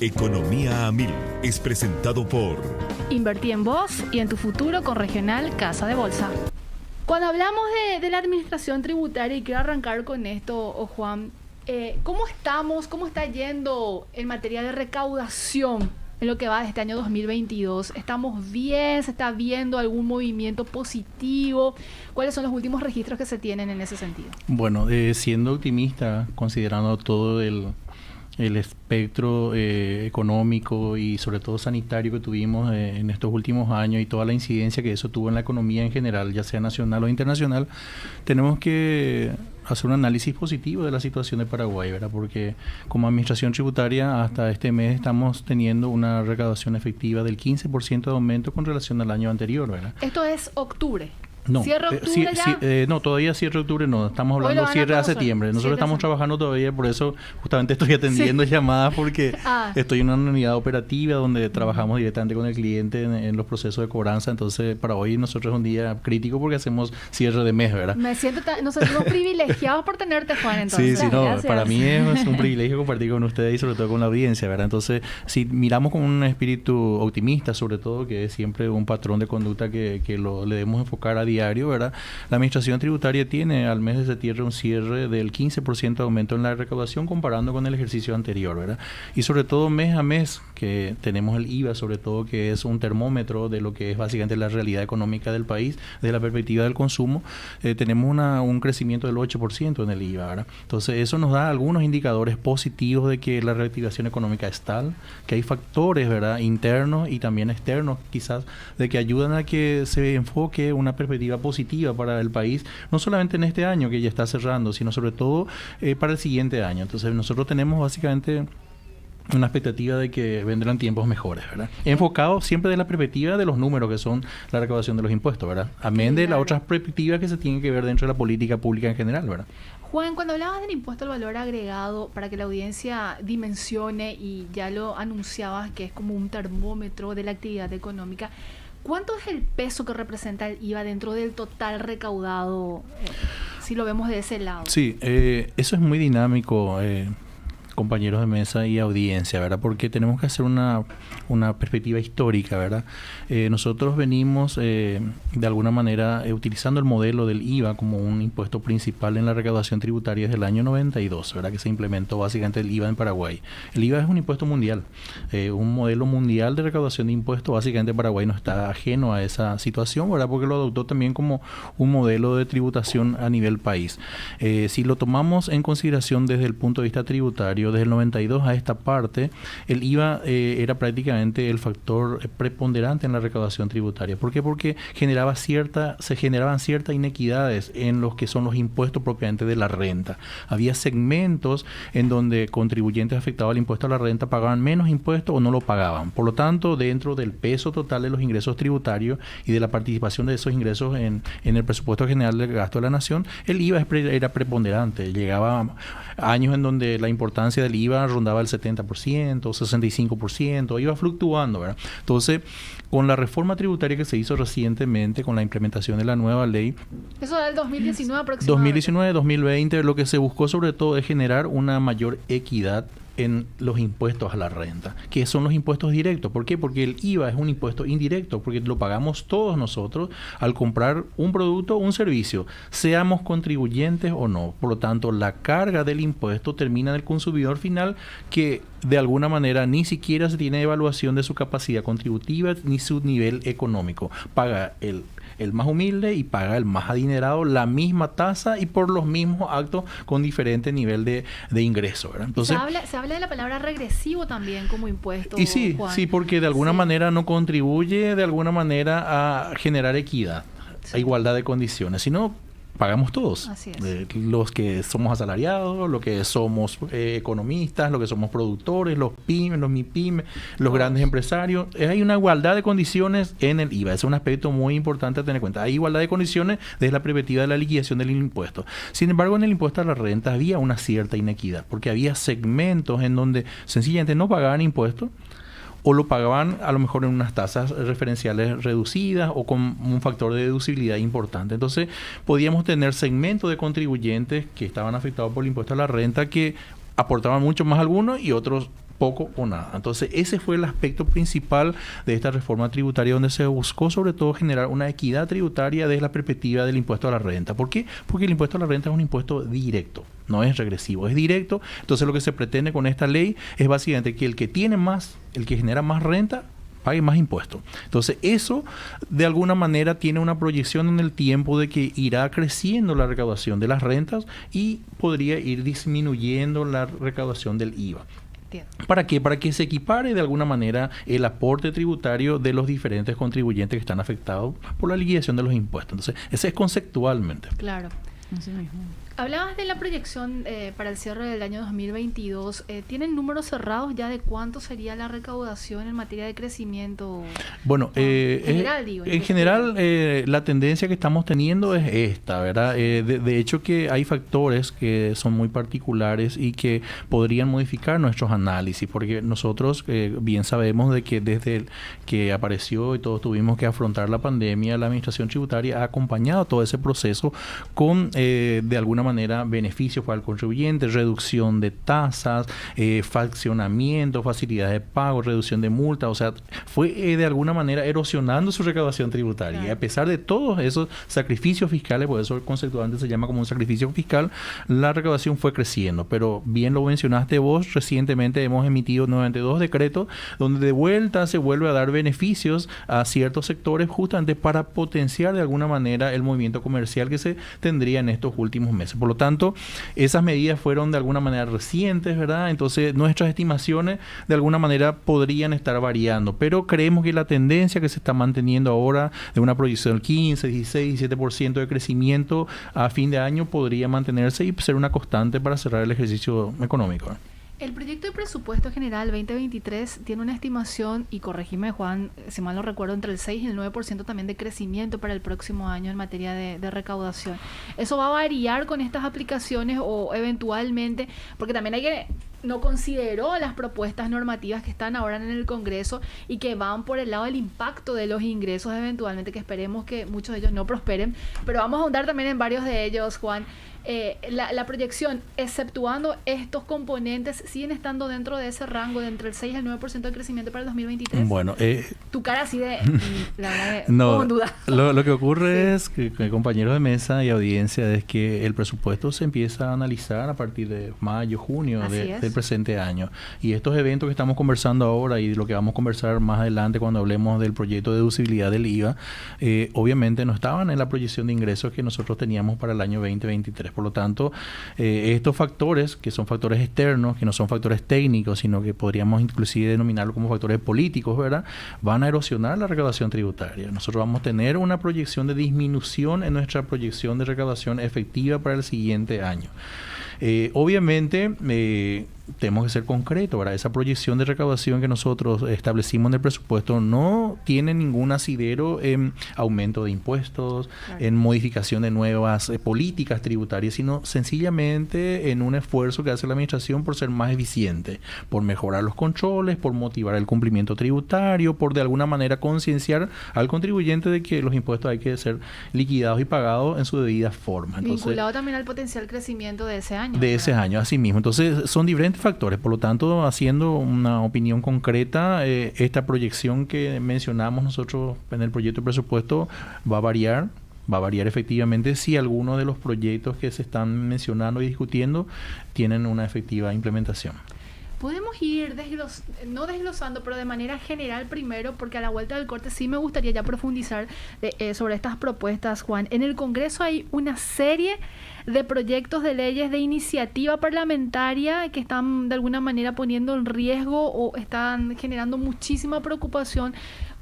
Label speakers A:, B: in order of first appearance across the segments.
A: Economía a Mil es presentado por
B: Invertí en vos y en tu futuro con Regional Casa de Bolsa. Cuando hablamos de la administración tributaria, y quiero arrancar con esto, Juan, ¿cómo estamos? ¿Cómo está yendo en materia de recaudación en lo que va de este año 2022? ¿Estamos bien? ¿Se está viendo algún movimiento positivo? ¿Cuáles son los últimos registros que se tienen en ese sentido?
C: Bueno, siendo optimista, considerando todo el espectro económico y sobre todo sanitario que tuvimos en estos últimos años y toda la incidencia que eso tuvo en la economía en general, ya sea nacional o internacional, tenemos que hacer un análisis positivo de la situación de Paraguay, ¿verdad? Porque como administración tributaria hasta este mes estamos teniendo una recaudación efectiva del 15% de aumento con relación al año anterior, ¿verdad?
B: Esto es octubre.
C: No,
B: ¿Cierre octubre ya?
C: No, todavía cierre octubre no, estamos hablando cierre a septiembre. Nosotros estamos trabajando todavía, por eso justamente estoy atendiendo llamadas porque estoy en una unidad operativa donde trabajamos directamente con el cliente en los procesos de cobranza. Entonces, para hoy nosotros es un día crítico porque hacemos cierre de mes, ¿verdad? Nos sentimos privilegiados por tenerte, Juan, entonces. Sí, no, para mí es un privilegio compartir con ustedes y sobre todo con la audiencia, ¿verdad? Entonces, si miramos con un espíritu optimista, sobre todo, que es siempre un patrón de conducta que le debemos enfocar a diario, ¿verdad? La administración tributaria tiene al mes de septiembre un cierre del 15% de aumento en la recaudación comparando con el ejercicio anterior, ¿verdad? Y sobre todo mes a mes que tenemos el IVA, sobre todo, que es un termómetro de lo que es básicamente la realidad económica del país desde la perspectiva del consumo, tenemos un crecimiento del 8% en el IVA, ¿verdad? Entonces eso nos da algunos indicadores positivos de que la reactivación económica es tal, que hay factores, ¿verdad?, internos y también externos quizás, de que ayudan a que se enfoque una perspectiva positiva para el país, no solamente en este año que ya está cerrando, sino sobre todo para el siguiente año. Entonces nosotros tenemos básicamente una expectativa de que vendrán tiempos mejores, ¿verdad? Enfocado siempre de la perspectiva de los números que son la recaudación de los impuestos, ¿verdad? Amén de las otras perspectivas que se tienen que ver dentro de la política pública en general, ¿verdad?
B: Juan, cuando hablabas del impuesto al valor agregado, para que la audiencia dimensione, y ya lo anunciabas que es como un termómetro de la actividad económica, ¿cuánto es el peso que representa el IVA dentro del total recaudado, si lo vemos de ese lado?
C: Sí, eso es muy dinámico, compañeros de mesa y audiencia, ¿verdad? Porque tenemos que hacer una perspectiva histórica, ¿verdad? Nosotros venimos de alguna manera utilizando el modelo del IVA como un impuesto principal en la recaudación tributaria desde el año 92, ¿verdad? Que se implementó básicamente el IVA en Paraguay. El IVA es un impuesto mundial, un modelo mundial de recaudación de impuestos. Básicamente Paraguay no está ajeno a esa situación, ¿verdad? Porque lo adoptó también como un modelo de tributación a nivel país. Si lo tomamos en consideración desde el punto de vista tributario, desde el 92 a esta parte, el IVA era prácticamente el factor preponderante en la recaudación tributaria. ¿Por qué? Porque se generaban ciertas inequidades en los que son los impuestos propiamente de la renta. Había segmentos en donde contribuyentes afectados al impuesto a la renta pagaban menos impuestos o no lo pagaban. Por lo tanto, dentro del peso total de los ingresos tributarios y de la participación de esos ingresos en el presupuesto general del gasto de la nación, el IVA era preponderante. Llegaba años en donde la importancia del IVA rondaba el 70%, 65%, iba fluctuando, ¿verdad? Entonces, con la reforma tributaria que se hizo recientemente, con la implementación de la nueva ley...
B: Eso era el 2019 aproximadamente.
C: 2019-2020, lo que se buscó sobre todo es generar una mayor equidad en los impuestos a la renta, que son los impuestos directos. ¿Por qué? Porque el IVA es un impuesto indirecto, porque lo pagamos todos nosotros al comprar un producto o un servicio, seamos contribuyentes o no. Por lo tanto, la carga del impuesto termina en el consumidor final, que de alguna manera ni siquiera se tiene evaluación de su capacidad contributiva ni su nivel económico. Paga el más humilde y paga el más adinerado la misma tasa y por los mismos actos con diferente nivel de ingreso, ¿verdad? Entonces,
B: se habla de la palabra regresivo también como impuesto.
C: Y sí,
B: Juan.
C: Sí, porque de alguna manera no contribuye de alguna manera a generar equidad, a igualdad de condiciones, sino pagamos todos.
B: Así es.
C: Los que somos asalariados, los que somos economistas, los que somos productores, los pymes, los MIPYME, los grandes empresarios. Hay una igualdad de condiciones en el IVA. Es un aspecto muy importante a tener en cuenta. Hay igualdad de condiciones desde la perspectiva de la liquidación del impuesto. Sin embargo, en el impuesto a la renta había una cierta inequidad, porque había segmentos en donde sencillamente no pagaban impuestos, o lo pagaban a lo mejor en unas tasas referenciales reducidas o con un factor de deducibilidad importante. Entonces, podíamos tener segmentos de contribuyentes que estaban afectados por el impuesto a la renta que aportaban mucho más algunos y otros poco o nada. Entonces, ese fue el aspecto principal de esta reforma tributaria, donde se buscó sobre todo generar una equidad tributaria desde la perspectiva del impuesto a la renta. ¿Por qué? Porque el impuesto a la renta es un impuesto directo, no es regresivo, es directo. Entonces, lo que se pretende con esta ley es básicamente que el que tiene más, el que genera más renta, pague más impuestos. Entonces, eso de alguna manera tiene una proyección en el tiempo de que irá creciendo la recaudación de las rentas y podría ir disminuyendo la recaudación del IVA. ¿Para qué? Para que se equipare de alguna manera el aporte tributario de los diferentes contribuyentes que están afectados por la liquidación de los impuestos. Entonces, ese es conceptualmente.
B: Claro. Así mismo. Hablabas de la proyección para el cierre del año 2022. ¿Tienen números cerrados ya de cuánto sería la recaudación en materia de crecimiento?
C: Bueno, en general la tendencia que estamos teniendo es esta, ¿verdad? De hecho que hay factores que son muy particulares y que podrían modificar nuestros análisis, porque nosotros bien sabemos de que desde que apareció y todos tuvimos que afrontar la pandemia, la Administración Tributaria ha acompañado todo ese proceso con, de alguna manera, beneficios para el contribuyente, reducción de tasas, fraccionamiento, facilidades de pago, reducción de multas. O sea, fue de alguna manera erosionando su recaudación tributaria. Claro. Y a pesar de todos esos sacrificios fiscales, por eso conceptualmente se llama como un sacrificio fiscal, la recaudación fue creciendo. Pero bien lo mencionaste vos, recientemente hemos emitido nuevamente 2 decretos donde de vuelta se vuelve a dar beneficios a ciertos sectores justamente para potenciar de alguna manera el movimiento comercial que se tendría en estos últimos meses. Por lo tanto, esas medidas fueron de alguna manera recientes, ¿verdad? Entonces, nuestras estimaciones de alguna manera podrían estar variando, pero creemos que la tendencia que se está manteniendo ahora de una proyección del 15, 16, 17% de crecimiento a fin de año podría mantenerse y ser una constante para cerrar el ejercicio económico.
B: El proyecto de presupuesto general 2023 tiene una estimación, y corregime Juan, si mal no recuerdo, entre el 6 y el 9% también de crecimiento para el próximo año en materia de recaudación. ¿Eso va a variar con estas aplicaciones o eventualmente, porque también hay que no consideró las propuestas normativas que están ahora en el Congreso y que van por el lado del impacto de los ingresos eventualmente, que esperemos que muchos de ellos no prosperen, pero vamos a ahondar también en varios de ellos, Juan? La proyección, exceptuando estos componentes, siguen estando dentro de ese rango de entre el 6 y el 9% de crecimiento para el 2023.
C: Bueno,
B: tu cara así de la verdad,
C: no,
B: con duda.
C: Lo que ocurre es que compañeros de mesa y audiencia es que el presupuesto se empieza a analizar a partir de mayo, junio del presente año. Y estos eventos que estamos conversando ahora y lo que vamos a conversar más adelante cuando hablemos del proyecto de deducibilidad del IVA, obviamente no estaban en la proyección de ingresos que nosotros teníamos para el año 2023. Por lo tanto, estos factores, que son factores externos, que no son factores técnicos, sino que podríamos inclusive denominarlo como factores políticos, ¿verdad?, van a erosionar la recaudación tributaria. Nosotros vamos a tener una proyección de disminución en nuestra proyección de recaudación efectiva para el siguiente año. Obviamente, tenemos que ser concretos, ¿verdad? Esa proyección de recaudación que nosotros establecimos en el presupuesto no tiene ningún asidero en aumento de impuestos, claro, en modificación de nuevas políticas tributarias, sino sencillamente en un esfuerzo que hace la administración por ser más eficiente, por mejorar los controles, por motivar el cumplimiento tributario, por de alguna manera concienciar al contribuyente de que los impuestos hay que ser liquidados y pagados en su debida forma. Entonces,
B: vinculado también al potencial crecimiento de ese año.
C: De ese año, así mismo. Entonces, son diferentes factores. Por lo tanto, haciendo una opinión concreta, esta proyección que mencionamos nosotros en el proyecto de presupuesto va a variar efectivamente si algunos de los proyectos que se están mencionando y discutiendo tienen una efectiva implementación.
B: Podemos ir no desglosando, pero de manera general primero, porque a la vuelta del corte sí me gustaría ya profundizar sobre estas propuestas, Juan. En el Congreso hay una serie de proyectos de leyes de iniciativa parlamentaria que están de alguna manera poniendo en riesgo o están generando muchísima preocupación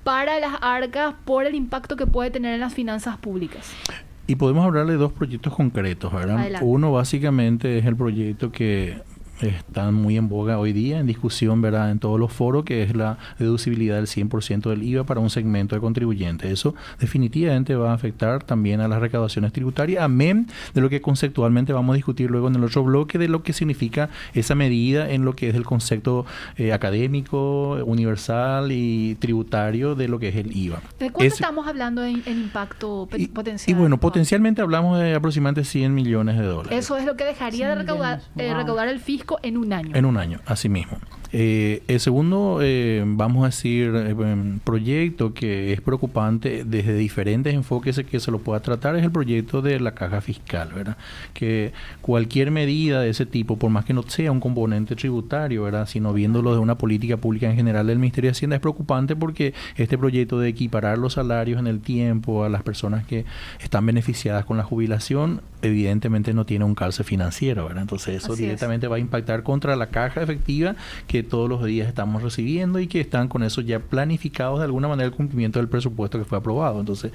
B: para las arcas por el impacto que puede tener en las finanzas públicas.
C: Y podemos hablar de 2 proyectos concretos, ¿verdad? Adelante. Uno básicamente es el proyecto que está muy en boga hoy día, en discusión, ¿verdad?, en todos los foros, que es la deducibilidad del 100% del IVA para un segmento de contribuyentes. Eso definitivamente va a afectar también a las recaudaciones tributarias, amén de lo que conceptualmente vamos a discutir luego en el otro bloque, de lo que significa esa medida en lo que es el concepto académico, universal y tributario de lo que es el IVA.
B: ¿De cuánto estamos hablando en impacto potencial?
C: Y bueno, potencialmente hablamos de aproximadamente $100 millones.
B: Eso es lo que dejaría de recaudar el fisco en un año.
C: En un año, así mismo. El segundo, vamos a decir, proyecto que es preocupante desde diferentes enfoques que se lo pueda tratar es el proyecto de la caja fiscal, ¿verdad? Que cualquier medida de ese tipo, por más que no sea un componente tributario, ¿verdad?, sino viéndolo de una política pública en general del Ministerio de Hacienda, es preocupante porque este proyecto de equiparar los salarios en el tiempo a las personas que están beneficiadas con la jubilación, evidentemente no tiene un calce financiero, ¿verdad? Entonces eso directamente va a impactar contra la caja efectiva que todos los días estamos recibiendo y que están con eso ya planificados de alguna manera el cumplimiento del presupuesto que fue aprobado. Entonces,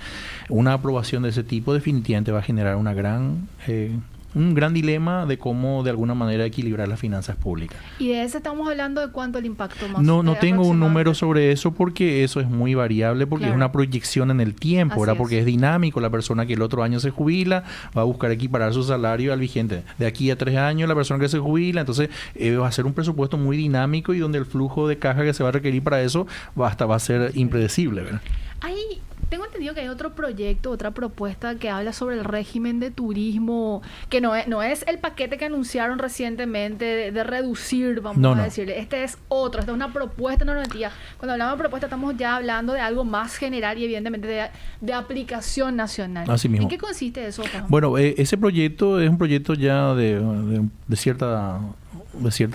C: una aprobación de ese tipo definitivamente va a generar un gran dilema de cómo de alguna manera equilibrar las finanzas públicas.
B: ¿Y de ese estamos hablando de cuánto el impacto más?
C: No tengo un número sobre eso porque eso es muy variable, porque es una proyección en el tiempo, ¿verdad? Porque es dinámico. La persona que el otro año se jubila va a buscar equiparar su salario al vigente. De aquí a 3 años la persona que se jubila, entonces va a ser un presupuesto muy dinámico y donde el flujo de caja que se va a requerir para eso va a ser impredecible, ¿verdad?
B: Tengo entendido que hay otro proyecto, otra propuesta que habla sobre el régimen de turismo, que no es el paquete que anunciaron recientemente de reducir, vamos a decirle. Este es otro, esta es una propuesta normativa. Cuando hablamos de propuesta estamos ya hablando de algo más general y evidentemente de aplicación nacional.
C: Así mismo.
B: ¿En qué consiste eso, Juan?
C: Bueno, ese proyecto es un proyecto ya de cierta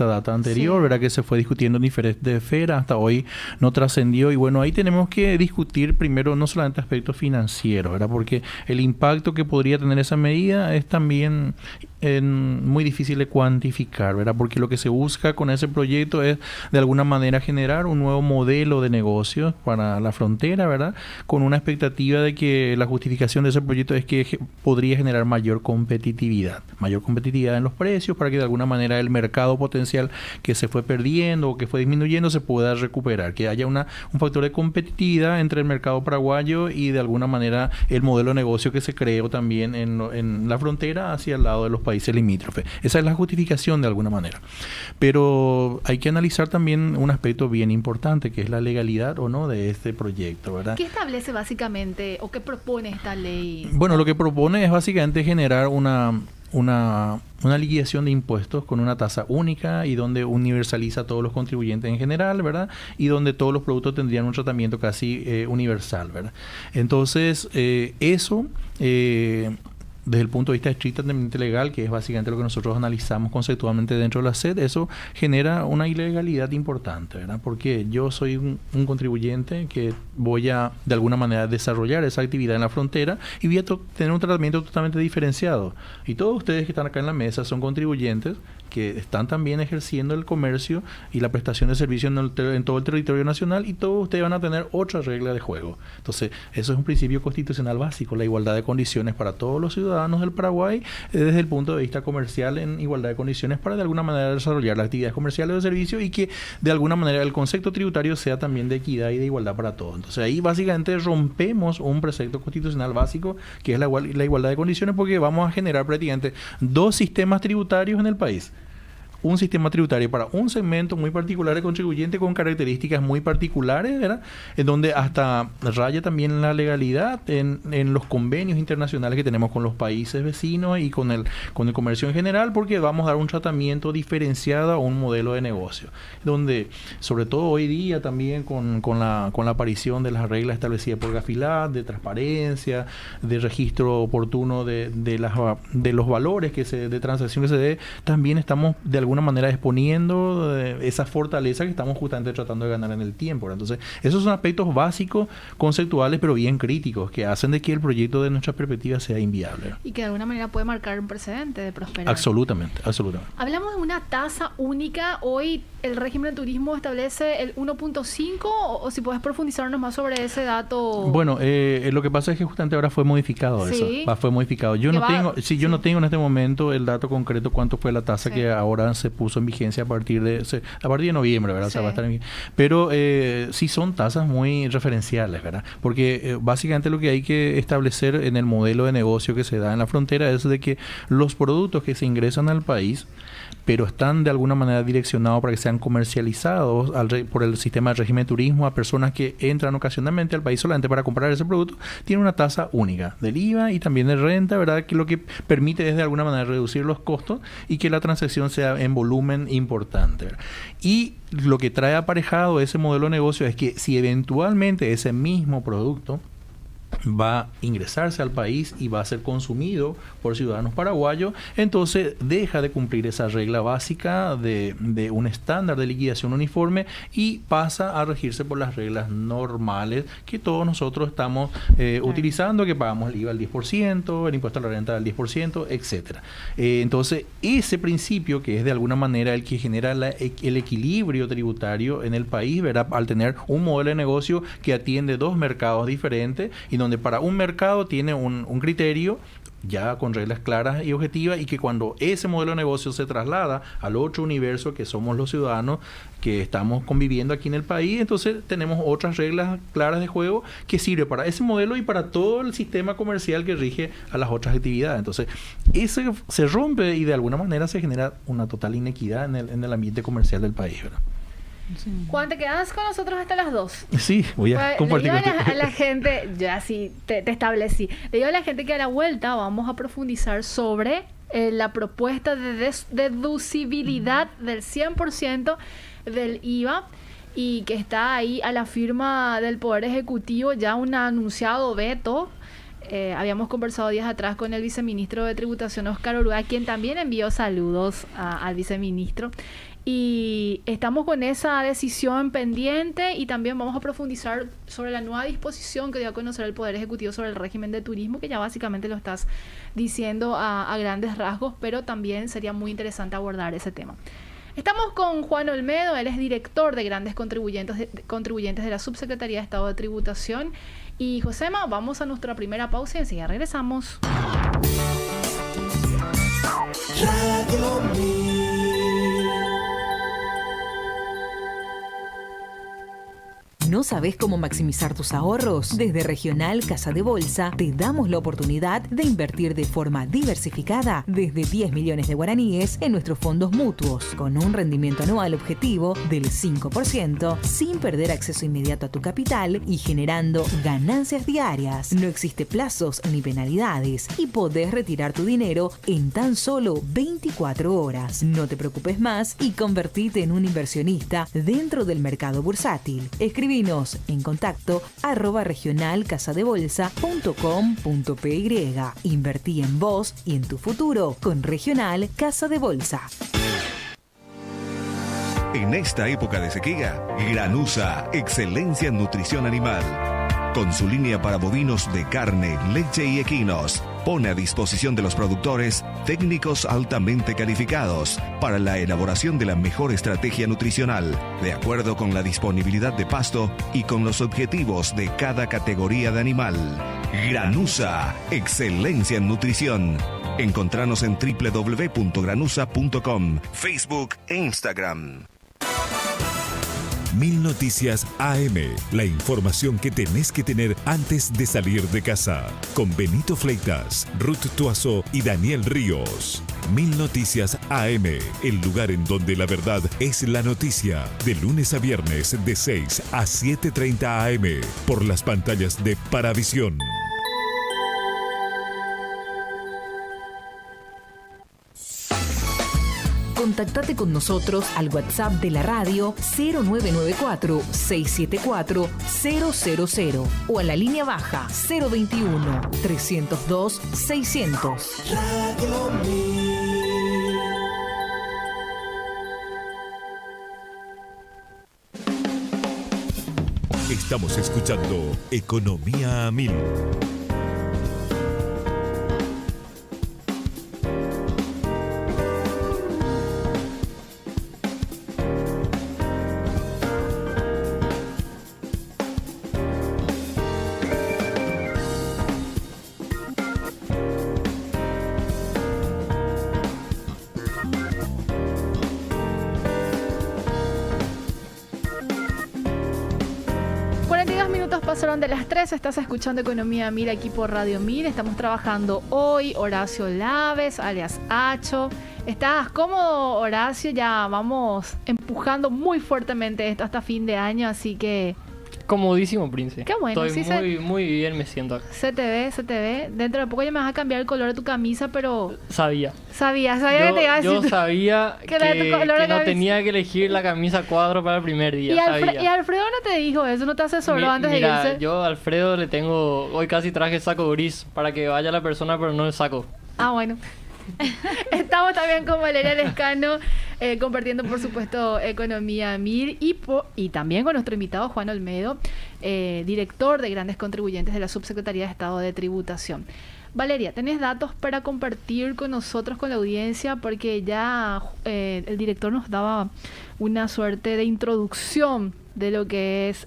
C: data anterior, ¿verdad?, que se fue discutiendo en diferentes esferas, hasta hoy no trascendió, y bueno, ahí tenemos que discutir primero no solamente aspectos financieros, ¿verdad?, porque el impacto que podría tener esa medida es también muy difícil de cuantificar, ¿verdad?, porque lo que se busca con ese proyecto es de alguna manera generar un nuevo modelo de negocios para la frontera, ¿verdad?, con una expectativa de que la justificación de ese proyecto es que podría generar mayor competitividad en los precios para que de alguna manera el mercado potencial que se fue perdiendo o que fue disminuyendo se pueda recuperar, que haya un factor de competitividad entre el mercado paraguayo y de alguna manera el modelo de negocio que se creó también en la frontera hacia el lado de los países limítrofes. Esa es la justificación de alguna manera. Pero hay que analizar también un aspecto bien importante, que es la legalidad o no de este proyecto, ¿verdad?
B: ¿Qué establece básicamente o qué propone esta ley?
C: Bueno, lo que propone es básicamente generar una liquidación de impuestos con una tasa única y donde universaliza a todos los contribuyentes en general, ¿verdad? Y donde todos los productos tendrían un tratamiento casi universal, ¿verdad? Entonces, eso desde el punto de vista estrictamente legal, que es básicamente lo que nosotros analizamos conceptualmente dentro de la SED, eso genera una ilegalidad importante, ¿verdad? Porque yo soy un contribuyente que voy a, de alguna manera, desarrollar esa actividad en la frontera y voy a tener un tratamiento totalmente diferenciado. Y todos ustedes que están acá en la mesa son contribuyentes que están también ejerciendo el comercio y la prestación de servicios en todo el territorio nacional, y todos ustedes van a tener otra regla de juego. Entonces, eso es un principio constitucional básico, la igualdad de condiciones para todos los ciudadanos del Paraguay, desde el punto de vista comercial, en igualdad de condiciones para de alguna manera desarrollar las actividades comerciales o de servicio, y que de alguna manera el concepto tributario sea también de equidad y de igualdad para todos. Entonces, ahí básicamente rompemos un precepto constitucional básico, que es la igualdad de condiciones, porque vamos a generar prácticamente 2 sistemas tributarios en el país. Un sistema tributario para un segmento muy particular de contribuyente con características muy particulares, ¿verdad?, en donde hasta raya también la legalidad en los convenios internacionales que tenemos con los países vecinos y con el comercio en general, porque vamos a dar un tratamiento diferenciado a un modelo de negocio, donde sobre todo hoy día también con la aparición de las reglas establecidas por Gafilat, de transparencia, de registro oportuno de los valores de transacción que se dé, también estamos de alguna manera exponiendo esa fortaleza que estamos justamente tratando de ganar en el tiempo, ¿verdad? Entonces, esos son aspectos básicos, conceptuales, pero bien críticos, que hacen de que el proyecto de nuestra perspectiva sea inviable.
B: Y que de alguna manera puede marcar un precedente de prosperar.
C: Absolutamente.
B: Hablamos de una tasa única. Hoy el régimen de turismo establece el 1.5, o si puedes profundizarnos más sobre ese dato.
C: Bueno, lo que pasa es que justamente ahora fue modificado eso. Fue modificado. Yo no tengo en este momento el dato concreto cuánto fue la tasa que ahora se puso en vigencia a partir de noviembre, ¿verdad? Sí. O sea, va a estar pero sí son tasas muy referenciales, ¿verdad? Porque básicamente lo que hay que establecer en el modelo de negocio que se da en la frontera es de que los productos que se ingresan al país pero están de alguna manera direccionados para que sean comercializados por el sistema de régimen de turismo a personas que entran ocasionalmente al país solamente para comprar ese producto, tiene una tasa única del IVA y también de renta, ¿verdad? Que lo que permite es de alguna manera reducir los costos y que la transacción sea en volumen importante, ¿verdad? Y lo que trae aparejado ese modelo de negocio es que si eventualmente ese mismo producto va a ingresarse al país y va a ser consumido por ciudadanos paraguayos, entonces deja de cumplir esa regla básica de un estándar de liquidación uniforme y pasa a regirse por las reglas normales que todos nosotros estamos utilizando, que pagamos el IVA al 10%, el impuesto a la renta al 10%, etcétera. Entonces, ese principio, que es de alguna manera el que genera el equilibrio tributario en el país, ¿verdad? Al tener un modelo de negocio que atiende dos mercados diferentes y donde para un mercado tiene un criterio ya con reglas claras y objetivas, y que cuando ese modelo de negocio se traslada al otro universo que somos los ciudadanos que estamos conviviendo aquí en el país, entonces tenemos otras reglas claras de juego que sirve para ese modelo y para todo el sistema comercial que rige a las otras actividades. Entonces, ese se rompe y de alguna manera se genera una total inequidad en el ambiente comercial del país, ¿verdad?
B: Sí. Juan, ¿te quedas con nosotros hasta las 2?
C: Sí, voy a compartir
B: con a la gente, ya sí, te establecí. Le digo a la gente que a la vuelta vamos a profundizar sobre la propuesta de deducibilidad del 100% del IVA, y que está ahí a la firma del Poder Ejecutivo ya un anunciado veto. Habíamos conversado días atrás con el viceministro de Tributación, Oscar Oruga, quien también envió saludos al viceministro. Y estamos con esa decisión pendiente, y también vamos a profundizar sobre la nueva disposición que dio a conocer el Poder Ejecutivo sobre el régimen de turismo, que ya básicamente lo estás diciendo a grandes rasgos, pero también sería muy interesante abordar ese tema. Estamos con Juan Olmedo, él es director de grandes contribuyentes de la Subsecretaría de Estado de Tributación. Y Josema, vamos a nuestra primera pausa y enseguida regresamos.
D: Radio Mil.
E: ¿No sabes cómo maximizar tus ahorros? Desde Regional Casa de Bolsa te damos la oportunidad de invertir de forma diversificada desde 10 millones de guaraníes en nuestros fondos mutuos, con un rendimiento anual objetivo del 5%, sin perder acceso inmediato a tu capital y generando ganancias diarias. No existe plazos ni penalidades y podés retirar tu dinero en tan solo 24 horas. No te preocupes más y convertite en un inversionista dentro del mercado bursátil. Escribinos en contacto @regionalcasadebolsa.com.py. Invertí en vos y en tu futuro con Regional Casa de Bolsa.
A: En esta época de sequía, Granusa, excelencia en nutrición animal. Con su línea para bovinos de carne, leche y equinos, pone a disposición de los productores técnicos altamente calificados para la elaboración de la mejor estrategia nutricional, de acuerdo con la disponibilidad de pasto y con los objetivos de cada categoría de animal. Granusa, excelencia en nutrición. Encontranos en www.granusa.com, Facebook e Instagram.
F: 1000 Noticias AM, la información que tenés que tener antes de salir de casa. Con Benito Fleitas, Ruth Tuazo y Daniel Ríos. 1000 Noticias AM, el lugar en donde la verdad es la noticia. De lunes a viernes de 6 a 7:30 AM, por las pantallas de Paravisión.
E: Contactate con nosotros al WhatsApp de la radio 0994-674-000 o a la línea baja 021-302-600.
D: Radio Mil.
F: Estamos escuchando Economía a 1000.
B: 22 minutos pasaron de las 3. Estás escuchando Economía Mil aquí por Radio Mil. Estamos trabajando hoy Horacio Laves, alias Acho. ¿Estás cómodo, Horacio? Ya vamos empujando muy fuertemente esto hasta fin de año, así que...
G: Comodísimo, Prince.
B: Qué bueno.
G: Estoy
B: sí,
G: muy bien me siento acá.
B: Se te ve. Dentro de poco ya me vas a cambiar el color de tu camisa, pero...
G: Sabía
B: que te iba a decir.
G: Yo sabía que no tenía que elegir la camisa cuadro para el primer día.
B: Y Alfredo no te dijo eso, no te asesoró antes de irse.
G: Yo a Alfredo le tengo... Hoy casi traje saco gris para que vaya la persona, pero no el saco.
B: Ah, bueno. Estamos también con Valeria Lescano, compartiendo por supuesto Economía Mil y también con nuestro invitado Juan Olmedo, director de Grandes Contribuyentes de la Subsecretaría de Estado de Tributación. Valeria, ¿tenés datos para compartir con nosotros, con la audiencia? Porque ya el director nos daba una suerte de introducción de lo que es...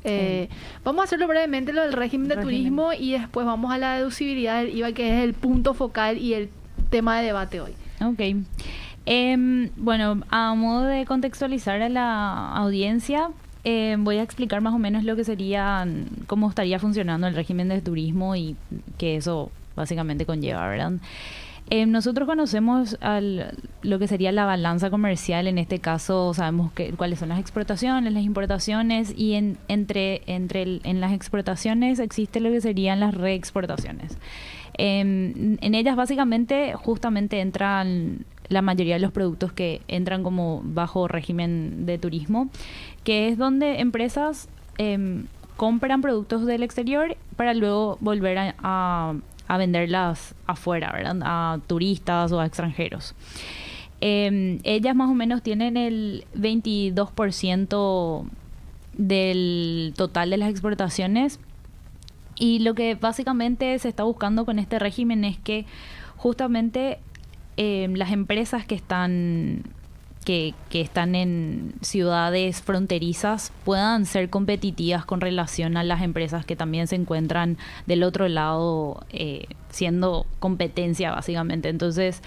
B: Vamos a hacerlo brevemente, lo del régimen de turismo, y después vamos a la deducibilidad del IVA, que es el punto focal y el tema de debate hoy.
H: Ok. Bueno, a modo de contextualizar a la audiencia, voy a explicar más o menos lo que sería, cómo estaría funcionando el régimen de turismo y que eso básicamente conlleva, ¿verdad? Nosotros conocemos lo que sería la balanza comercial. En este caso sabemos cuáles son las exportaciones, las importaciones, y en las exportaciones existe lo que serían las reexportaciones. En ellas básicamente justamente entran la mayoría de los productos que entran como bajo régimen de turismo, que es donde empresas compran productos del exterior para luego volver a venderlas afuera, ¿verdad? A turistas o a extranjeros. Ellas más o menos tienen el 22% del total de las exportaciones, y lo que básicamente se está buscando con este régimen es que justamente las empresas que están en ciudades fronterizas puedan ser competitivas con relación a las empresas que también se encuentran del otro lado, siendo competencia básicamente. Entonces,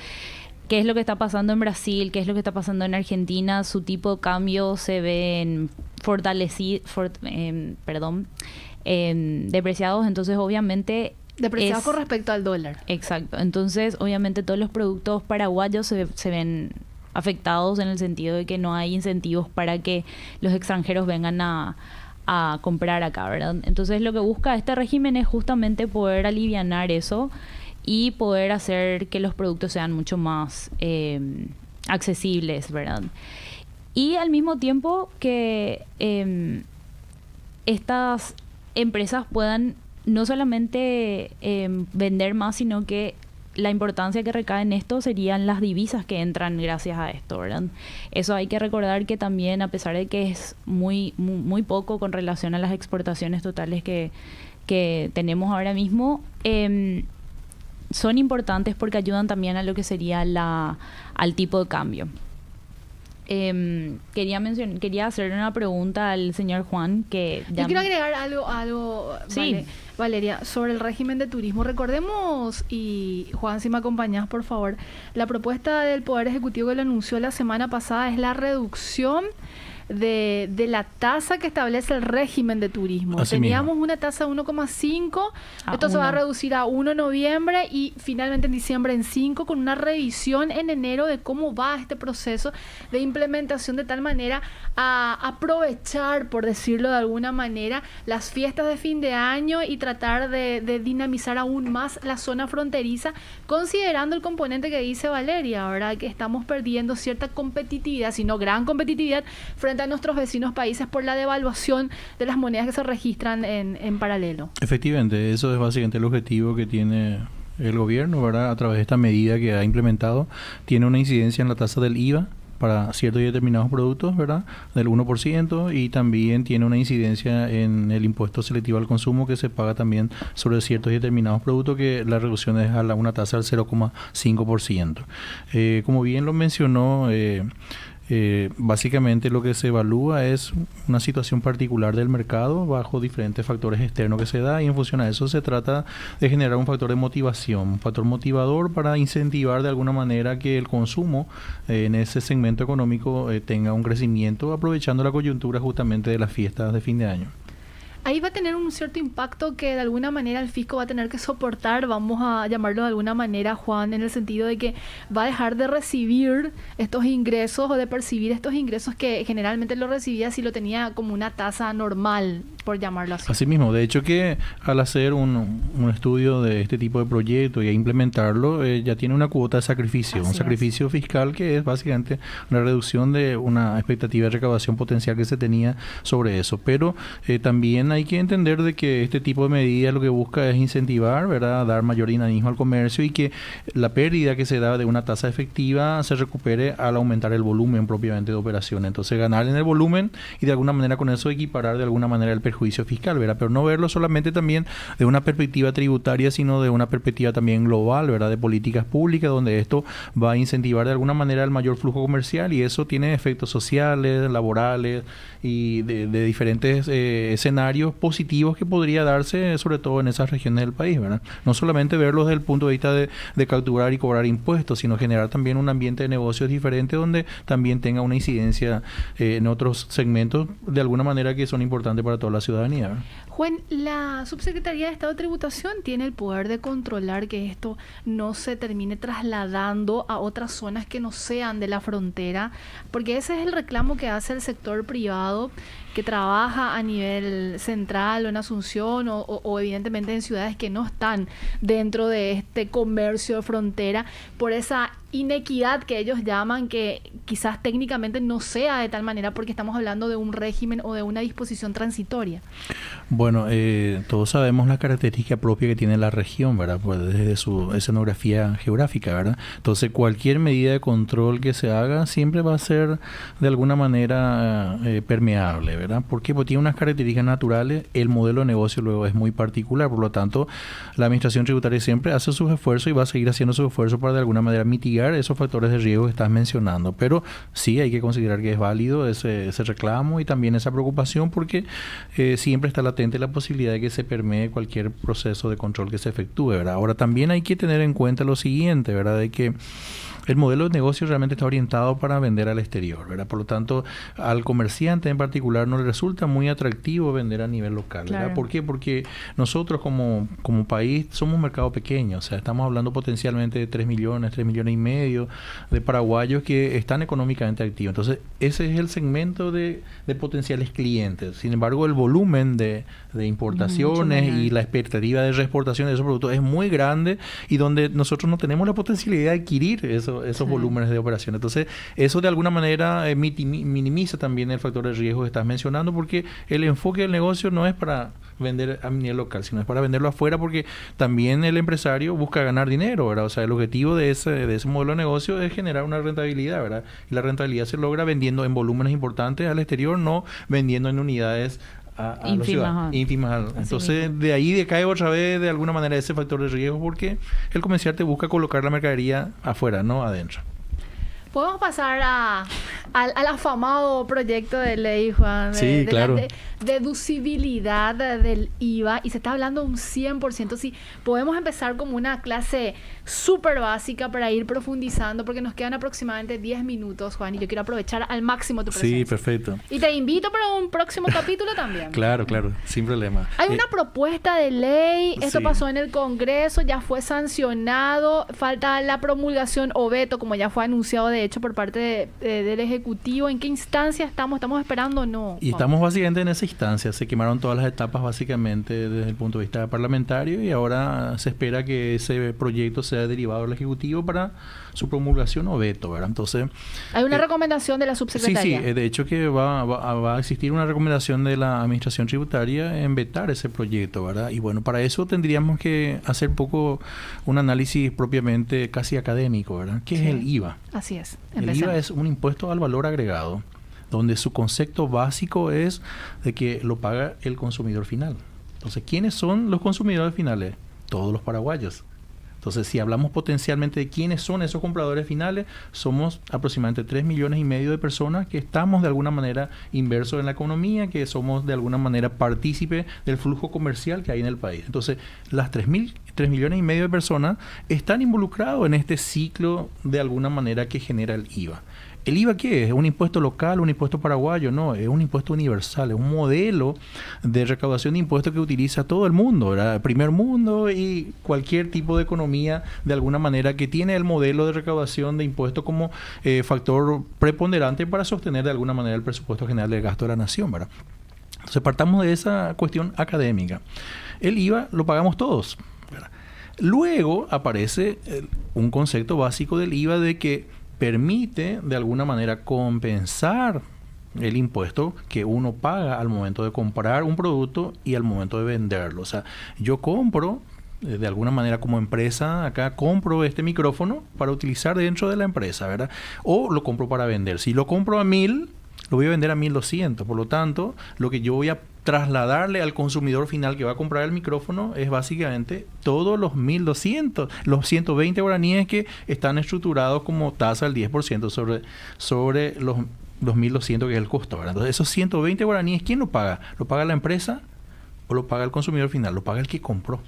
H: ¿qué es lo que está pasando en Brasil? ¿Qué es lo que está pasando en Argentina? Su tipo de cambio se ven depreciados, entonces obviamente...
B: Depreciados con respecto al dólar.
H: Exacto. Entonces, obviamente todos los productos paraguayos se ven afectados en el sentido de que no hay incentivos para que los extranjeros vengan a comprar acá, ¿verdad? Entonces, lo que busca este régimen es justamente poder alivianar eso y poder hacer que los productos sean mucho más accesibles, ¿verdad? Y al mismo tiempo que estas empresas puedan no solamente vender más, sino que la importancia que recae en esto serían las divisas que entran gracias a esto, ¿verdad? Eso hay que recordar que también, a pesar de que es muy poco con relación a las exportaciones totales que tenemos ahora mismo, son importantes porque ayudan también a lo que sería al tipo de cambio. Quería hacer una pregunta al señor Juan, que
B: yo quiero agregar algo
H: sí.
B: Valeria, sobre el régimen de turismo. Recordemos, y Juan, si me acompañas por favor, la propuesta del Poder Ejecutivo que lo anunció la semana pasada es la reducción de la tasa que establece el régimen de turismo.
C: Así
B: Teníamos
C: mismo
B: una tasa de 1,5, esto se va a reducir a 1 en noviembre y finalmente en diciembre en 5, con una revisión en enero de cómo va este proceso de implementación, de tal manera a aprovechar, por decirlo de alguna manera, las fiestas de fin de año y tratar de dinamizar aún más la zona fronteriza, considerando el componente que dice Valeria, ¿verdad? Que estamos perdiendo cierta competitividad, si no gran competitividad, frente a nuestros vecinos países por la devaluación de las monedas que se registran en paralelo. Efectivamente,
C: eso es básicamente el objetivo que tiene el gobierno, ¿verdad? A través de esta medida que ha implementado, tiene una incidencia en la tasa del IVA para ciertos y determinados productos, ¿verdad? Del 1%, y también tiene una incidencia en el impuesto selectivo al consumo que se paga también sobre ciertos y determinados productos, que la reducción es a una tasa del 0,5%. Como bien lo mencionó, básicamente lo que se evalúa es una situación particular del mercado bajo diferentes factores externos que se da, y en función a eso se trata de generar un factor de motivación, un factor motivador para incentivar de alguna manera que el consumo en ese segmento económico tenga un crecimiento, aprovechando la coyuntura justamente de las fiestas de fin de año.
B: Ahí va a tener un cierto impacto que de alguna manera el fisco va a tener que soportar, vamos a llamarlo de alguna manera, Juan, en el sentido de que va a dejar de recibir estos ingresos o de percibir estos ingresos que generalmente lo recibía si lo tenía como una tasa normal, por llamarlo así.
C: Así mismo, de hecho que al hacer un estudio de este tipo de proyecto y a implementarlo, ya tiene una cuota de sacrificio, un sacrificio fiscal que es básicamente una reducción de una expectativa de recaudación potencial que se tenía sobre eso. Pero también hay que entender de que este tipo de medidas lo que busca es incentivar, ¿verdad?, dar mayor dinamismo al comercio y que la pérdida que se da de una tasa efectiva se recupere al aumentar el volumen propiamente de operaciones. Entonces ganar en el volumen y de alguna manera con eso equiparar de alguna manera el perjuicio fiscal, ¿verdad? Pero no verlo solamente también de una perspectiva tributaria, sino de una perspectiva también global, ¿verdad?, de políticas públicas, donde esto va a incentivar de alguna manera el mayor flujo comercial y eso tiene efectos sociales, laborales y de diferentes escenarios positivos que podría darse sobre todo en esas regiones del país, ¿verdad? No solamente verlos desde el punto de vista de capturar y cobrar impuestos, sino generar también un ambiente de negocios diferente donde también tenga una incidencia en otros segmentos de alguna manera que son importantes para toda la ciudadanía, ¿verdad?
B: Juan, la Subsecretaría de Estado de Tributación tiene el poder de controlar que esto no se termine trasladando a otras zonas que no sean de la frontera, porque ese es el reclamo que hace el sector privado que trabaja a nivel central o en Asunción o evidentemente en ciudades que no están dentro de este comercio de frontera por esa inequidad que ellos llaman, que quizás técnicamente no sea de tal manera porque estamos hablando de un régimen o de una disposición transitoria.
C: Bueno, todos sabemos la característica propia que tiene la región, ¿verdad? Pues desde su escenografía geográfica, ¿verdad? Entonces cualquier medida de control que se haga siempre va a ser de alguna manera permeable, ¿verdad? ¿Por qué? Porque tiene unas características naturales, el modelo de negocio luego es muy particular, por lo tanto la administración tributaria siempre hace sus esfuerzos y va a seguir haciendo sus esfuerzos para de alguna manera mitigar esos factores de riesgo que estás mencionando, pero sí hay que considerar que es válido ese reclamo y también esa preocupación porque siempre está latente la posibilidad de que se permee cualquier proceso de control que se efectúe, ¿verdad? Ahora también hay que tener en cuenta lo siguiente, ¿verdad? De que el modelo de negocio realmente está orientado para vender al exterior, ¿verdad? Por lo tanto, al comerciante en particular no le resulta muy atractivo vender a nivel local, ¿verdad? Claro. ¿Por qué? Porque nosotros como país somos un mercado pequeño, o sea, estamos hablando potencialmente de 3 millones y medio de paraguayos que están económicamente activos. Entonces, ese es el segmento de potenciales clientes. Sin embargo, el volumen de importaciones y la expectativa de reexportación de esos productos es muy grande y donde nosotros no tenemos la posibilidad de adquirir esos volúmenes de operación. Entonces, eso de alguna manera minimiza también el factor de riesgo que estás mencionando porque el enfoque del negocio no es para vender a nivel local, sino es para venderlo afuera porque también el empresario busca ganar dinero, ¿verdad? O sea, el objetivo de ese modelo de negocio es generar una rentabilidad, ¿verdad? Y la rentabilidad se logra vendiendo en volúmenes importantes al exterior, no vendiendo en unidades ínfimas. Entonces, de ahí decae otra vez de alguna manera ese factor de riesgo porque el comerciante busca colocar la mercadería afuera, no adentro.
B: Podemos pasar al afamado proyecto de ley, Juan,
C: sí, claro.
B: La deducibilidad del IVA, y se está hablando de un 100%. Sí, podemos empezar como una clase súper básica para ir profundizando, porque nos quedan aproximadamente 10 minutos, Juan, y yo quiero aprovechar al máximo tu presencia.
C: Sí, perfecto.
B: Y te invito para un próximo capítulo también.
C: Claro, sin problema.
B: Hay una propuesta de ley, esto pasó en el Congreso, ya fue sancionado, falta la promulgación o veto, como ya fue anunciado de hecho por parte del Ejecutivo. ¿En qué instancia estamos? ¿Estamos esperando o no?
C: Y estamos básicamente en esa instancia. Se quemaron todas las etapas básicamente desde el punto de vista parlamentario y ahora se espera que ese proyecto sea derivado del Ejecutivo para su promulgación o veto, ¿verdad? Entonces...
B: Hay una recomendación de la Subsecretaría.
C: Sí, de hecho que va a existir una recomendación de la Administración Tributaria en vetar ese proyecto, ¿verdad? Y bueno, para eso tendríamos que hacer un poco un análisis propiamente casi académico, ¿verdad? ¿Qué es el IVA?
B: Así es.
C: El IVA es un impuesto al valor agregado, donde su concepto básico es de que lo paga el consumidor final. Entonces, ¿quiénes son los consumidores finales? Todos los paraguayos. Entonces, si hablamos potencialmente de quiénes son esos compradores finales, somos aproximadamente 3 millones y medio de personas que estamos de alguna manera inmersos en la economía, que somos de alguna manera partícipes del flujo comercial que hay en el país. Entonces, las 3 millones y medio de personas están involucrados en este ciclo de alguna manera que genera el IVA. ¿El IVA qué es? ¿Es un impuesto local, un impuesto paraguayo? No, es un impuesto universal, es un modelo de recaudación de impuestos que utiliza todo el mundo, ¿verdad? El primer mundo y cualquier tipo de economía, de alguna manera, que tiene el modelo de recaudación de impuestos como factor preponderante para sostener de alguna manera el presupuesto general del gasto de la nación, ¿verdad? Entonces partamos de esa cuestión académica. El IVA lo pagamos todos, ¿verdad? Luego aparece un concepto básico del IVA de que permite de alguna manera compensar el impuesto que uno paga al momento de comprar un producto y al momento de venderlo. O sea, yo compro, de alguna manera como empresa, acá compro este micrófono para utilizar dentro de la empresa, ¿verdad? O lo compro para vender. Si lo compro a 1.000, lo voy a vender a 1.200. Por lo tanto, lo que yo voy a trasladarle al consumidor final que va a comprar el micrófono es básicamente todos los 1.200, los 120 guaraníes que están estructurados como tasa del 10% sobre los 1.200 que es el costo, ¿verdad? Entonces, esos 120 guaraníes, ¿quién lo paga? ¿Lo paga la empresa o lo paga el consumidor final? Lo paga el que compró.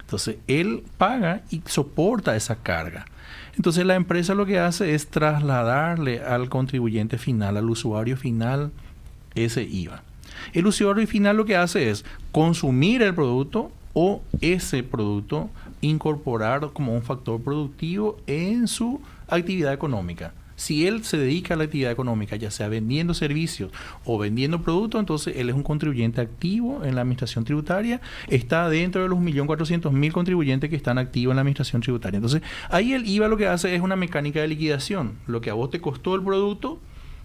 C: Entonces, él paga y soporta esa carga. Entonces, la empresa lo que hace es trasladarle al contribuyente final, al usuario final, ese IVA. El usuario final lo que hace es consumir el producto o ese producto incorporar como un factor productivo en su actividad económica. Si él se dedica a la actividad económica, ya sea vendiendo servicios o vendiendo productos, entonces él es un contribuyente activo en la administración tributaria, está dentro de los 1.400.000 contribuyentes que están activos en la administración tributaria. Entonces, ahí el IVA lo que hace es una mecánica de liquidación. Lo que a vos te costó el producto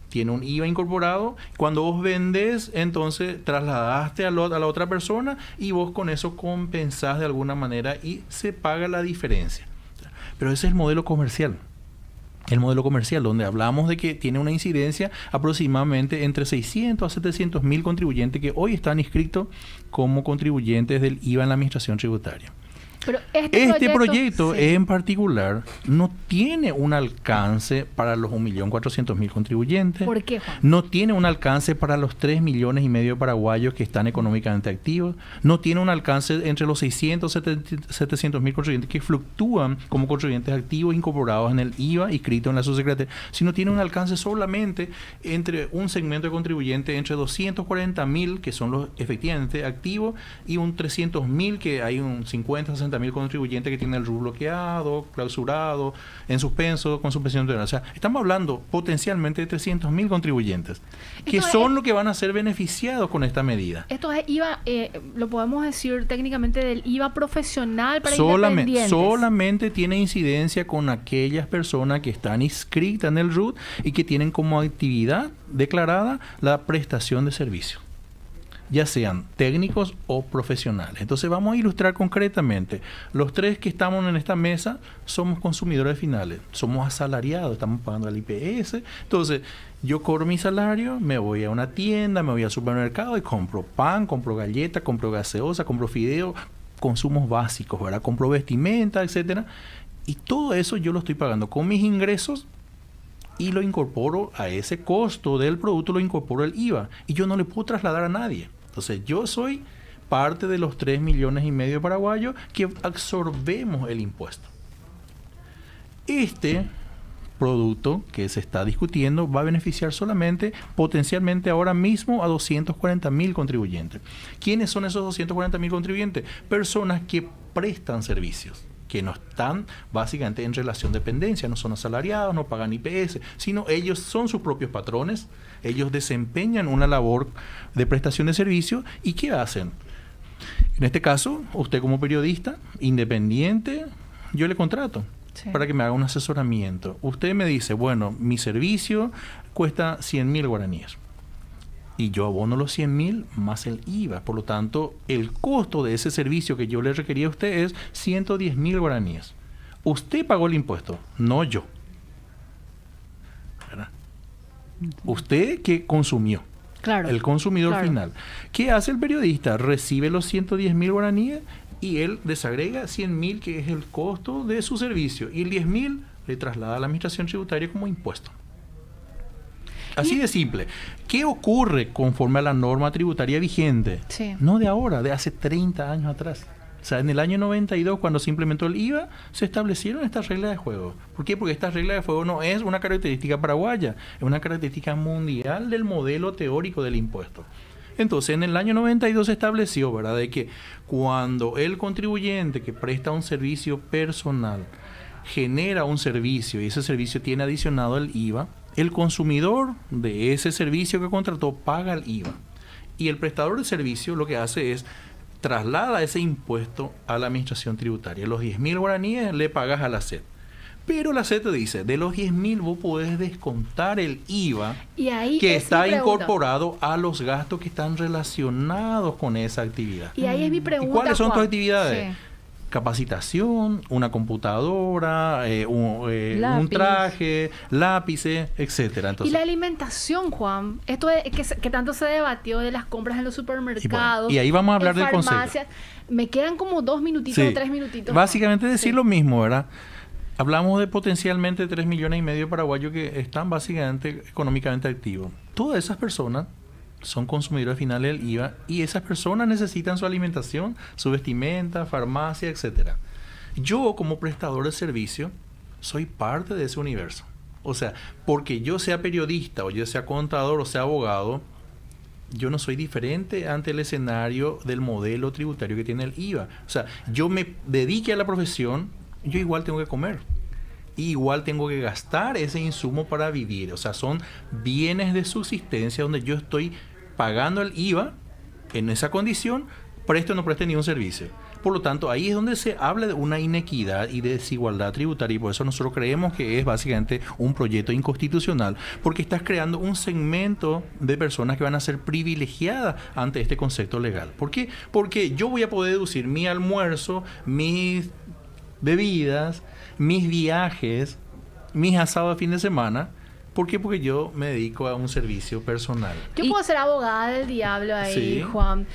C: tiene un IVA incorporado. Cuando vos vendés, entonces trasladaste a la otra persona y vos con eso compensás de alguna manera y se paga la diferencia. Pero ese es el modelo comercial. El modelo comercial, donde hablamos de que tiene una incidencia aproximadamente entre 600 a 700.000 contribuyentes que hoy están inscritos como contribuyentes del IVA en la administración tributaria.
B: Pero
C: este proyecto sí, en particular no tiene un alcance para los 1.400.000 contribuyentes.
B: ¿Por qué, Juan?
C: No tiene un alcance para los 3,5 millones de paraguayos que están económicamente activos. No tiene un alcance entre los 600 a 700.000 contribuyentes que fluctúan como contribuyentes activos incorporados en el IVA inscrito en la subsecretaría. Sino tiene un alcance solamente entre un segmento de contribuyentes entre 240.000 que son los efectivamente activos y un 300.000 que hay un 50-60.000 contribuyentes que tienen el RUT bloqueado, clausurado, en suspenso, con suspensión de... O sea, estamos hablando potencialmente de 300.000 contribuyentes que son los que van a ser beneficiados con esta medida.
B: Esto es IVA, lo podemos decir técnicamente del IVA profesional para independientes.
C: Solamente tiene incidencia con aquellas personas que están inscritas en el RUT y que tienen como actividad declarada la prestación de servicio, ya sean técnicos o profesionales. Entonces vamos a ilustrar concretamente. Los tres que estamos en esta mesa somos consumidores finales, somos asalariados, estamos pagando el IPS. Entonces yo cobro mi salario, me voy a una tienda, me voy al supermercado y compro pan, compro galletas, compro gaseosa, compro fideo, consumos básicos, ¿verdad? Compro vestimenta, etcétera. Y todo eso yo lo estoy pagando con mis ingresos y lo incorporo a ese costo del producto, lo incorporo el IVA. Y yo no le puedo trasladar a nadie. Entonces, yo soy parte de los 3,5 millones de paraguayos que absorbemos el impuesto. Este producto que se está discutiendo va a beneficiar solamente, potencialmente ahora mismo, a 240.000 contribuyentes. ¿Quiénes son esos 240.000 contribuyentes? Personas que prestan servicios, que no están básicamente en relación de dependencia, no son asalariados, no pagan IPS, sino ellos son sus propios patrones, ellos desempeñan una labor de prestación de servicio. ¿Y qué hacen? En este caso, usted como periodista independiente, yo le contrato para que me haga un asesoramiento. Usted me dice, bueno, mi servicio cuesta 100.000 guaraníes. Y yo abono los 100.000 más el IVA. Por lo tanto, el costo de ese servicio que yo le requería a usted es 110.000 guaraníes. Usted pagó el impuesto, no yo. ¿Verdad? Usted que consumió.
B: Claro,
C: el consumidor final. ¿Qué hace el periodista? Recibe los 110.000 guaraníes y él desagrega 100.000, que es el costo de su servicio. Y el 10.000 le traslada a la administración tributaria como impuesto. Así de simple. ¿Qué ocurre conforme a la norma tributaria vigente?
B: Sí.
C: No de ahora, de hace 30 años atrás. O sea, en el año 92, cuando se implementó el IVA, se establecieron estas reglas de juego. ¿Por qué? Porque esta regla de juego no es una característica paraguaya, es una característica mundial del modelo teórico del impuesto. Entonces, en el año 92 se estableció, ¿verdad?, de que cuando el contribuyente que presta un servicio personal genera un servicio y ese servicio tiene adicionado el IVA, el consumidor de ese servicio que contrató paga el IVA. Y el prestador de servicio lo que hace es traslada ese impuesto a la administración tributaria. Los 10.000 guaraníes le pagas a la SED. Pero la SED te dice, de los 10.000 vos podés descontar el IVA que está incorporado a los gastos que están relacionados con esa actividad.
B: Y ahí es mi pregunta,
C: ¿Y cuáles son
B: Juan?
C: tus actividades? Sí. Capacitación, una computadora, un traje, lápices, etcétera. Entonces,
B: y la alimentación, Juan, esto es que tanto se debatió de las compras en los supermercados.
C: Y ahí vamos a hablar del concepto.
B: Me quedan como 2 minutitos o 3 minutitos.
C: Básicamente decir lo mismo, ¿verdad? Hablamos de potencialmente 3,5 millones de paraguayos que están básicamente económicamente activos. Todas esas personas son consumidores finales del IVA y esas personas necesitan su alimentación, su vestimenta, farmacia, etcétera. Yo, como prestador de servicio, soy parte de ese universo. O sea, porque yo sea periodista, o yo sea contador, o sea abogado, yo no soy diferente ante el escenario del modelo tributario que tiene el IVA. O sea, yo me dedique a la profesión, yo igual tengo que comer. Y igual tengo que gastar ese insumo para vivir. O sea, son bienes de subsistencia donde yo estoy pagando el IVA en esa condición, preste o no preste ni un servicio. Por lo tanto, ahí es donde se habla de una inequidad y de desigualdad tributaria, y por eso nosotros creemos que es básicamente un proyecto inconstitucional, porque estás creando un segmento de personas que van a ser privilegiadas ante este concepto legal. ¿Por qué? Porque yo voy a poder deducir mi almuerzo, mis bebidas, mis viajes, mis asados de fin de semana. ¿Por qué? Porque yo me dedico a un servicio personal.
B: Yo puedo ser abogada del diablo ahí, sí. Juan.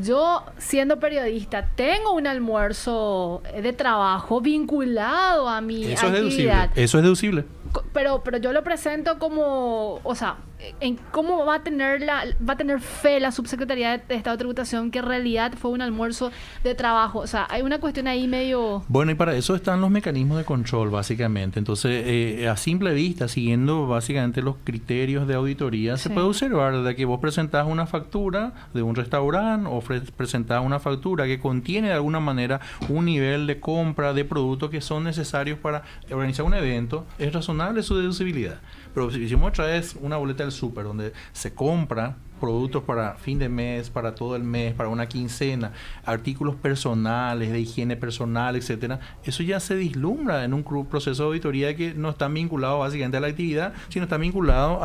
B: Yo, siendo periodista, tengo un almuerzo de trabajo vinculado a mi actividad.
C: Eso es deducible.
B: Pero yo lo presento como, o sea, en cómo va a tener fe la Subsecretaría de Estado de Tributación que en realidad fue un almuerzo de trabajo. O sea, hay una cuestión ahí medio...
C: Bueno, y para eso están los mecanismos de control, básicamente. Entonces, a simple vista, siguiendo básicamente los criterios de auditoría, se puede observar de que vos presentás una factura de un restaurante o presentás una factura que contiene de alguna manera un nivel de compra de productos que son necesarios para organizar un evento, es razonable su deducibilidad. Pero si muestras una boleta del súper donde se compra productos para fin de mes, para todo el mes, para una quincena, artículos personales, de higiene personal, etcétera, eso ya se vislumbra en un proceso de auditoría que no está vinculado básicamente a la actividad, sino está vinculado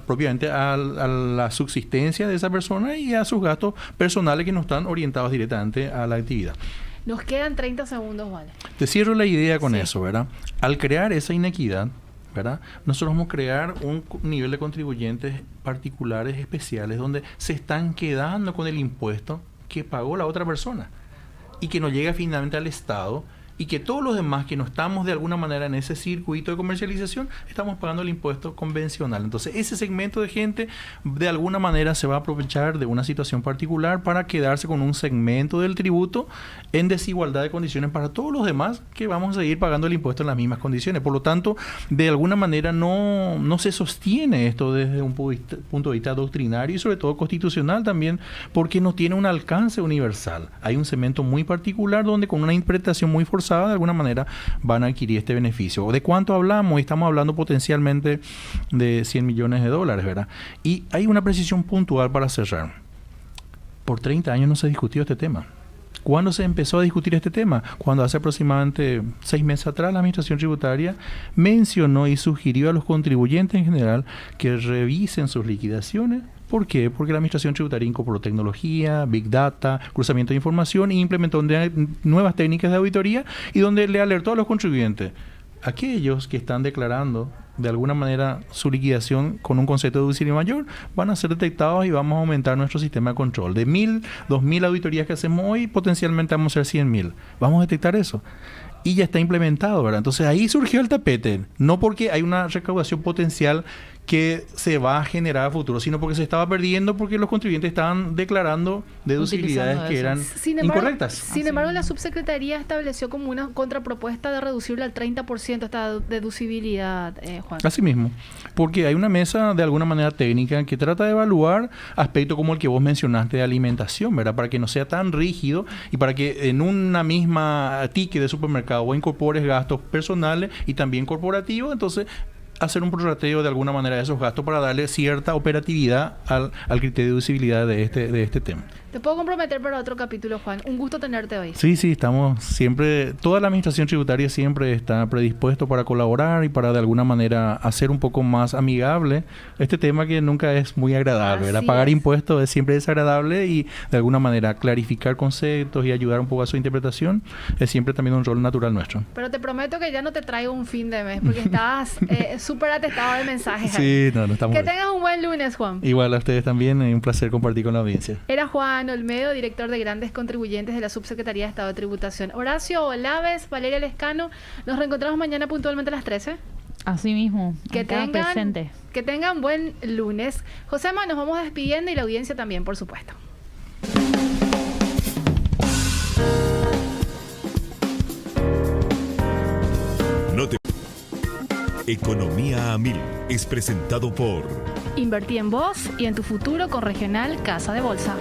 C: propiamente a la subsistencia de esa persona y a sus gastos personales que no están orientados directamente a la actividad.
B: Nos quedan 30 segundos, ¿vale?
C: Te cierro la idea con eso, ¿verdad? Al crear esa inequidad, ¿verdad?, nosotros vamos a crear un nivel de contribuyentes particulares especiales donde se están quedando con el impuesto que pagó la otra persona y que no llega finalmente al Estado, y que todos los demás que no estamos de alguna manera en ese circuito de comercialización estamos pagando el impuesto convencional. Entonces ese segmento de gente de alguna manera se va a aprovechar de una situación particular para quedarse con un segmento del tributo en desigualdad de condiciones para todos los demás que vamos a seguir pagando el impuesto en las mismas condiciones. Por lo tanto, de alguna manera no se sostiene esto desde un punto de vista doctrinario y sobre todo constitucional también, porque no tiene un alcance universal. Hay un segmento muy particular donde con una interpretación muy forzada de alguna manera van a adquirir este beneficio. ¿De cuánto hablamos? Estamos hablando potencialmente de 100 millones de dólares, ¿verdad? Y hay una precisión puntual para cerrar. Por 30 años no se discutió este tema. ¿Cuándo se empezó a discutir este tema? Cuando hace aproximadamente 6 meses atrás la Administración Tributaria mencionó y sugirió a los contribuyentes en general que revisen sus liquidaciones. ¿Por qué? Porque la Administración Tributaria incorporó tecnología, Big Data, cruzamiento de información e implementó nuevas técnicas de auditoría y donde le alertó a los contribuyentes. Aquellos que están declarando de alguna manera su liquidación con un concepto de deducible mayor van a ser detectados y vamos a aumentar nuestro sistema de control. De 1.000, 2.000 auditorías que hacemos hoy, potencialmente vamos a hacer 100.000. Vamos a detectar eso. Y ya está implementado, ¿verdad? Entonces ahí surgió el tapete. No porque hay una recaudación potencial que se va a generar a futuro, sino porque se estaba perdiendo porque los contribuyentes estaban declarando deducibilidades que eran incorrectas.
B: Sin embargo, la subsecretaría estableció como una contrapropuesta de reducirle al 30% esta deducibilidad, Juan.
C: Así mismo, porque hay una mesa de alguna manera técnica que trata de evaluar aspectos como el que vos mencionaste de alimentación, ¿verdad? Para que no sea tan rígido y para que en una misma ticket de supermercado vos incorpores gastos personales y también corporativos, entonces hacer un prorrateo de alguna manera de esos gastos para darle cierta operatividad al criterio de deducibilidad de este tema.
B: Te puedo comprometer para otro capítulo, Juan. Un gusto tenerte hoy.
C: Sí, estamos siempre, toda la administración tributaria siempre está predispuesto para colaborar y para de alguna manera hacer un poco más amigable este tema que nunca es muy agradable, ¿verdad? Pagar impuestos es siempre desagradable y de alguna manera clarificar conceptos y ayudar un poco a su interpretación es siempre también un rol natural nuestro.
B: Pero te prometo que ya no te traigo un fin de mes porque estás súper atestado de mensajes.
C: Sí, no estamos.
B: Que tengas un buen lunes, Juan.
C: Igual a ustedes también, un placer compartir con la audiencia.
B: Era Juan Olmedo, director de Grandes Contribuyentes de la Subsecretaría de Estado de Tributación. Horacio Olaves, Valeria Lescano, nos reencontramos mañana puntualmente a las 13.
H: Así mismo, que
B: tengan buen lunes. Josema, nos vamos despidiendo y la audiencia también, por supuesto.
F: Economía a 1000 es presentado por
B: Invertí en vos y en tu futuro con Regional Casa de Bolsa.